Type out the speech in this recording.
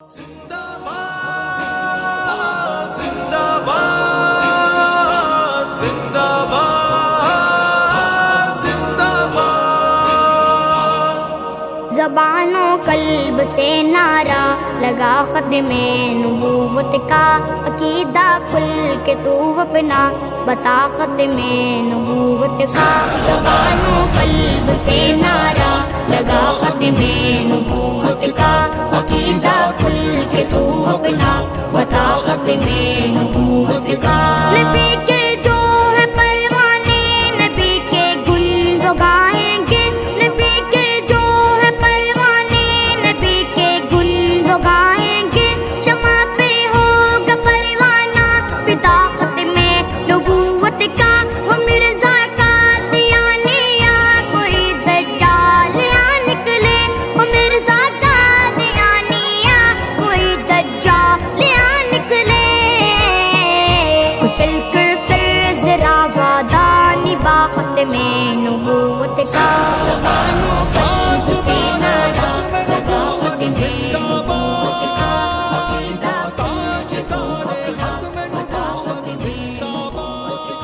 زندہ باد زندہ باد زندہ باد زندہ باد. زبان و قلب سے نعرہ لگا ختم نبوت کا، عقیدہ کھل کے تو اپنا بتا ختم نبوت کا. زبان و قلب سے نعرہ لگا ختم نبوت کا، عقیدہ کھل کے تو اپنا بتا ختم نبوت کا. نبی کے جو ہے پروانے نبی کے گن وہ گائیں گے، نبی کے جو ہے پروانے نبی کے گن وہ گائیں گے. شمع پہ ہوگا پروانہ فدا ختم نبوت کا. وہ مرزا کا دیانے یا کوئی دجال یا نکلے، وہ مرزا کا دیانے یا کوئی دجال یا نکلے. کچل کر سر ذرا وعدہ نبا ختم نبوت کا. زبان